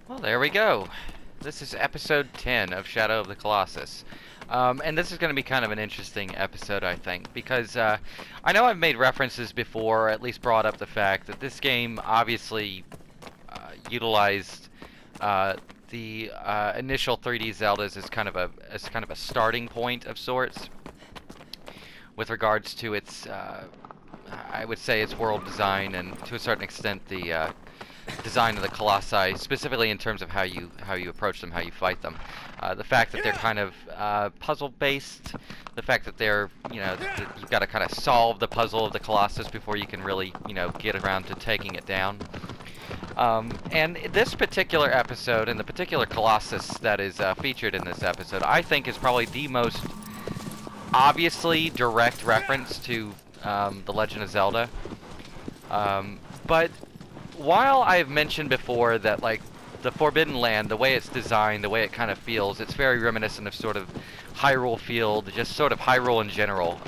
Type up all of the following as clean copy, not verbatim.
Well, there we go. This is episode 10 of Shadow of the Colossus. And this is going to be kind of an interesting episode, I think, because I know I've made references before, or at least brought up the fact that this game obviously utilized the initial 3D Zeldas as kind of a starting point of sorts with regards to its, I would say, its world design and to a certain extent the design of the Colossi, specifically in terms of how you approach them, how you fight them. The fact that they're kind of puzzle-based, the fact that they're, that you've got to kind of solve the puzzle of the Colossus before you can really, get around to taking it down. And this particular episode, and the particular Colossus that is featured in this episode, I think is probably the most obviously direct reference to The Legend of Zelda. But while I've mentioned before that, like, the Forbidden Land, the way it's designed, the way it kind of feels, it's very reminiscent of sort of Hyrule Field, just sort of Hyrule in general,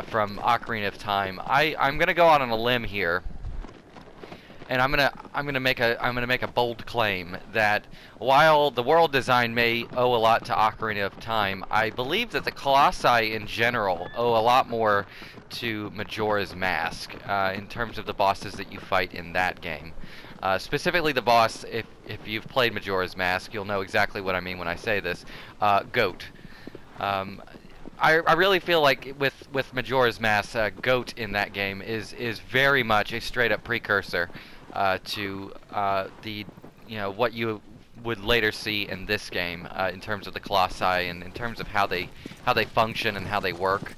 from Ocarina of Time. I'm gonna go out on a limb here, and I'm gonna make a bold claim that while the world design may owe a lot to Ocarina of Time, I believe that the Colossi in general owe a lot more to Majora's Mask in terms of the bosses that you fight in that game. Specifically the boss, if you've played Majora's Mask, you'll know exactly what I mean when I say this, Goat. I really feel like with Majora's Mask, Goat in that game is very much a straight up precursor to the what you would later see in this game in terms of the Colossi and in terms of how they function and how they work.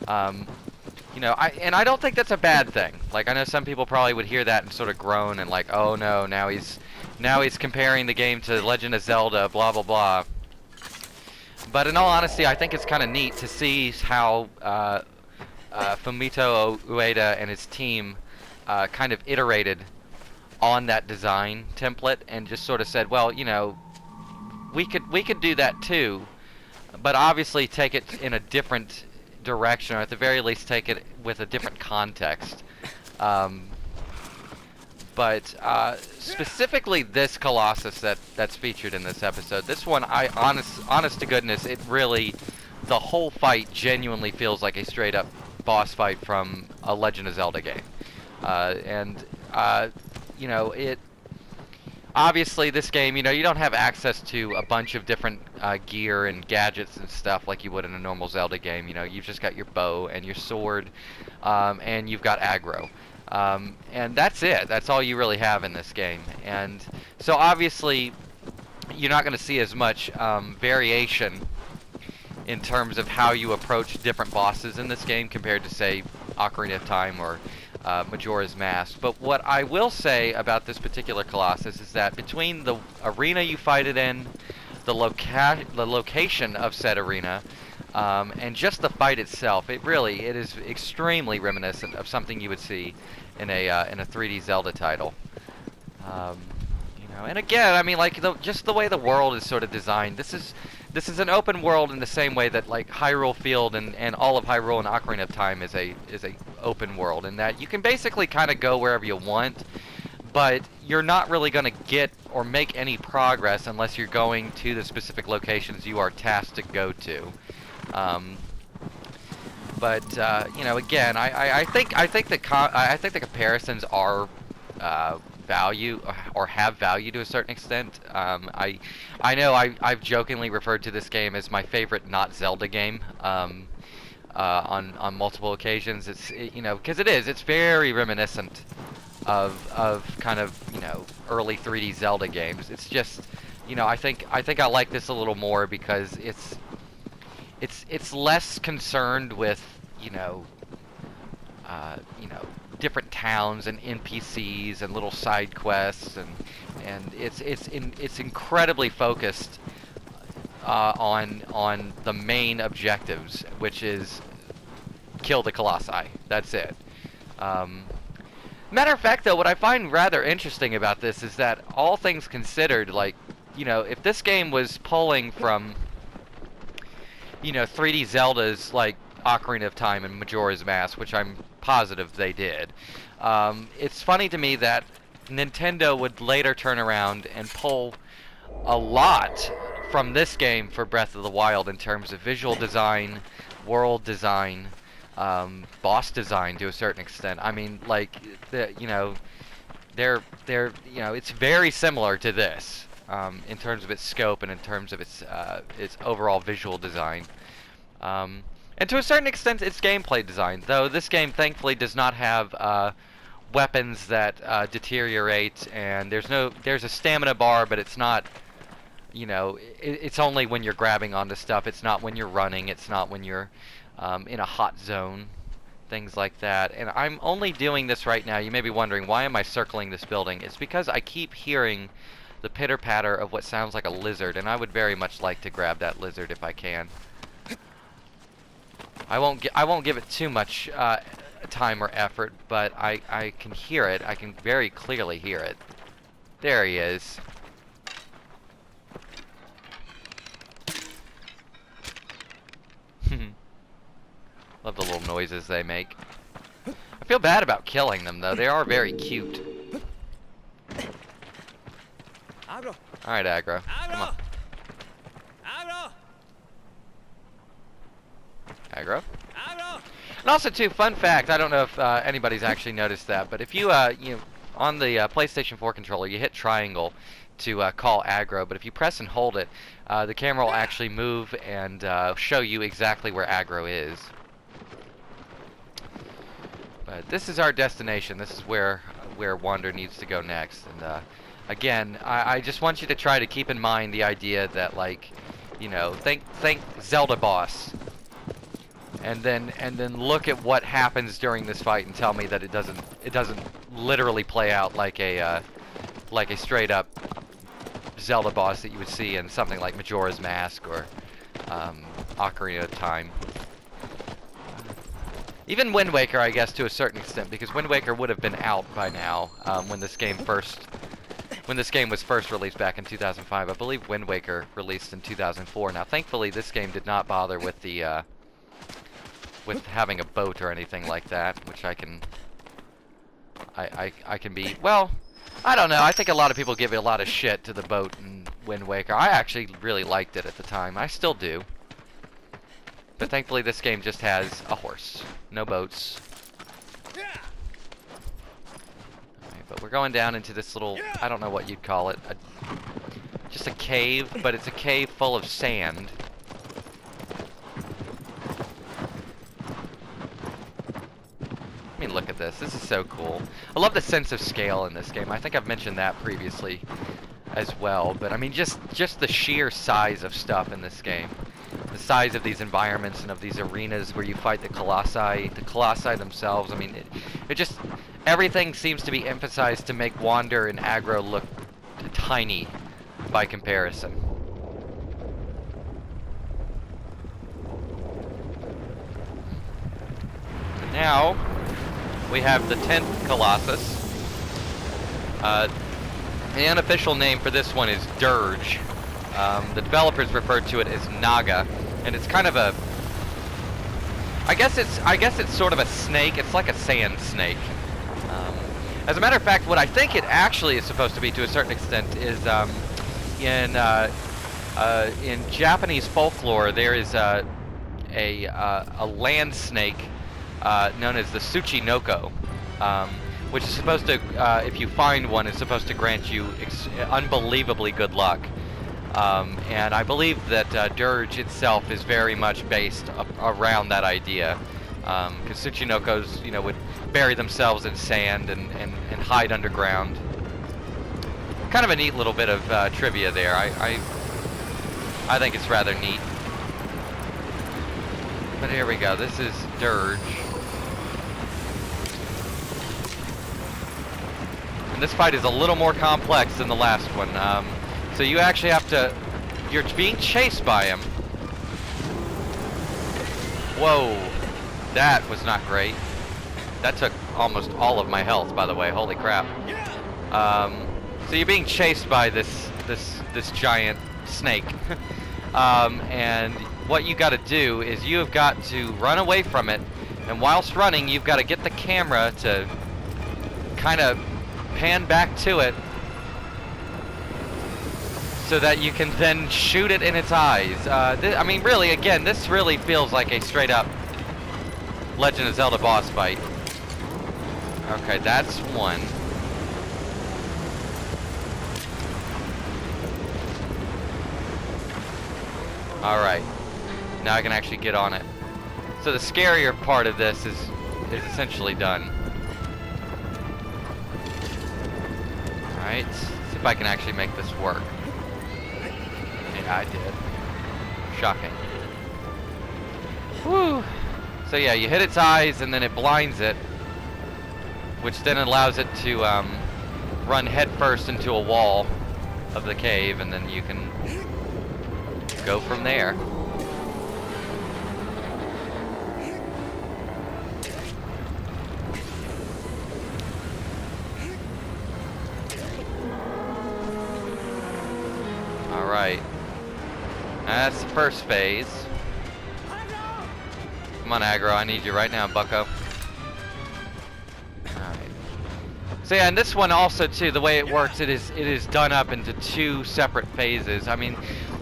I don't think that's a bad thing. Like, I know some people probably would hear that and sort of groan and like, oh no, now he's comparing the game to Legend of Zelda, blah blah blah. But in all honesty, I think it's kind of neat to see how Fumito Ueda and his team kind of iterated on that design template and just sort of said, well, we could do that too, but obviously take it in a different direction, or at the very least take it with a different context. But specifically this Colossus that's featured in this episode, this one, honest to goodness, it really, the whole fight genuinely feels like a straight up boss fight from a Legend of Zelda game. It obviously this game, you don't have access to a bunch of different gear and gadgets and stuff like you would in a normal Zelda game. You've just got your bow and your sword, and you've got aggro. And that's it. That's all you really have in this game. And so obviously you're not going to see as much variation in terms of how you approach different bosses in this game compared to, say, Ocarina of Time or Majora's Mask. But what I will say about this particular Colossus is that between the arena you fight it in, the location of said arena, and just the fight itself, it is extremely reminiscent of something you would see in a 3D Zelda title. And again, I mean, like, just the way the world is sort of designed, this is an open world in the same way that, like, Hyrule Field and all of Hyrule and Ocarina of Time is a open world, in that you can basically kind of go wherever you want, but you're not really going to get or make any progress unless you're going to the specific locations you are tasked to go to. Again, I think the comparisons are value or have value to a certain extent. I know I've jokingly referred to this game as my favorite not Zelda game on multiple occasions. Because it's very reminiscent of kind of early 3D Zelda games. It's just I think I like this a little more because it's less concerned with different towns and NPCs and little side quests, and it's incredibly focused on the main objectives, which is kill the Colossi. That's it. Matter of fact, though, what I find rather interesting about this is that, all things considered, like, you know, if this game was pulling from, you know, 3D Zeldas like Ocarina of Time and Majora's Mask, which I'm positive they did, it's funny to me that Nintendo would later turn around and pull a lot from this game for Breath of the Wild in terms of visual design, world design, boss design to a certain extent. I mean, like, you know, they're you know, it's very similar to this in terms of its scope and in terms of its overall visual design, and to a certain extent its gameplay design. Though this game thankfully does not have weapons that deteriorate, and there's a stamina bar, but it's not, you know, it's only when you're grabbing onto stuff. It's not when you're running. It's not when you're in a hot zone, things like that. And I'm only doing this right now. You may be wondering, why am I circling this building? It's because I keep hearing the pitter-patter of what sounds like a lizard, and I would very much like to grab that lizard if I can. I won't give it too much time or effort, but I can hear it. I can very clearly hear it. There he is. Love the little noises they make. I feel bad about killing them, though. They are very cute. Alright, Aggro. Come on. Aggro. And also, too, fun fact, I don't know if anybody's actually noticed that, but if you, you know, on the PlayStation 4 controller, you hit triangle to call Aggro, but if you press and hold it, the camera will actually move and show you exactly where Aggro is. But this is our destination. This is where Wander needs to go next. And again, I just want you to try to keep in mind the idea that, like, you know, think Zelda boss, and then look at what happens during this fight and tell me that it doesn't literally play out like a straight up Zelda boss that you would see in something like Majora's Mask or Ocarina of Time. Even Wind Waker, I guess, to a certain extent, because Wind Waker would have been out by now when this game was first released back in 2005. I believe Wind Waker released in 2004. Now, thankfully, this game did not bother with the with having a boat or anything like that, which I can be, well, I don't know. I think a lot of people give it a lot of shit to the boat in Wind Waker. I actually really liked it at the time. I still do. But thankfully this game just has a horse. No boats. Alright, but we're going down into this little, I don't know what you'd call it. Just a cave, but it's a cave full of sand. I mean, look at this. This is so cool. I love the sense of scale in this game. I think I've mentioned that previously as well. But I mean, just the sheer size of stuff in this game. The size of these environments and of these arenas where you fight the Colossi themselves. I mean, it just, everything seems to be emphasized to make Wander and Aggro look tiny by comparison. And now we have the 10th Colossus. The unofficial name for this one is DIRGE. The developers referred to it as Naga, and it's kind of a, I guess it's sort of a snake. It's like a sand snake. As a matter of fact, what I think it actually is supposed to be, to a certain extent, is in Japanese folklore there is a land snake known as the Tsuchinoko, which is supposed to, if you find one, is supposed to grant you unbelievably good luck. And I believe that Dirge itself is very much based around that idea, because Tsuchinokos, you know, would bury themselves in sand and hide underground. Kind of a neat little bit of trivia there. I think it's rather neat. But here we go. This is Dirge. And this fight is a little more complex than the last one. So you actually have to, you're being chased by him. Whoa. That was not great. That took almost all of my health, by the way. Holy crap. So you're being chased by this giant snake. And what you got to do is you have got to run away from it, and whilst running, you've got to get the camera to kind of pan back to it so that you can then shoot it in its eyes. I mean, really, again, this really feels like a straight-up Legend of Zelda boss fight. Okay, that's one. Alright, now I can actually get on it. So the scarier part of this is essentially done. Alright, see if I can actually make this work. Yeah, I did. Shocking. Whew. So yeah, you hit its eyes and then it blinds it, which then allows it to run headfirst into a wall of the cave, and then you can go from there. Alright. That's the first phase. Come on, Aggro, I need you right now, bucko. Alright. So yeah, and this one also too, the way it works, it is done up into two separate phases. I mean,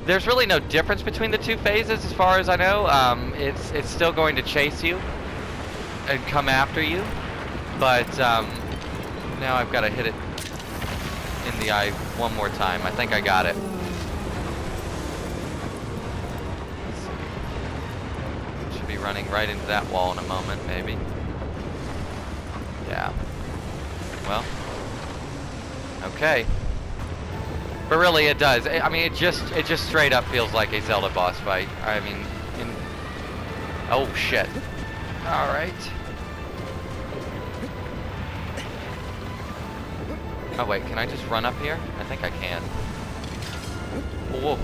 there's really no difference between the two phases as far as I know. It's still going to chase you and come after you, but now I've got to hit it in the eye one more time. I think I got it. Should be running right into that wall in a moment, maybe. Yeah. Well. Okay. But really, it does. I mean, it just straight up feels like a Zelda boss fight. I mean, oh shit. All right. Oh wait, can I just run up here? I think I can. Whoa.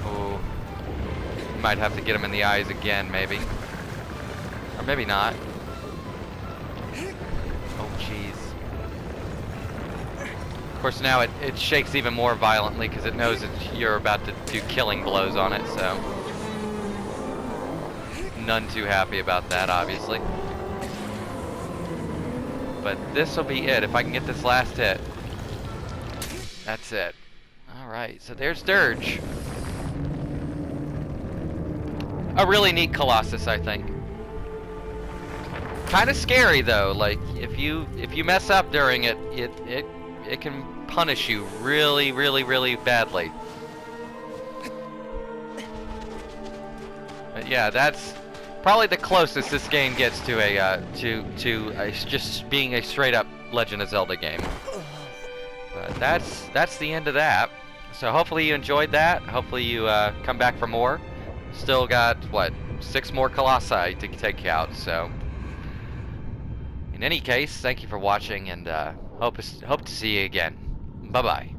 Oh. Might have to get him in the eyes again, maybe. Or maybe not. Oh, jeez. Of course, now it shakes even more violently because it knows that you're about to do killing blows on it, so... None too happy about that, obviously. But this will be it. If I can get this last hit. That's it. Alright, so there's Dirge. A really neat Colossus, I think. Kind of scary though. Like if you mess up during it, it can punish you really, really, really badly. But yeah, that's probably the closest this game gets to a just being a straight up Legend of Zelda game. But that's the end of that. So hopefully you enjoyed that. Hopefully you come back for more. Still got what, 6 more Colossi to take out. So in any case, thank you for watching, and hope to see you again. Bye bye.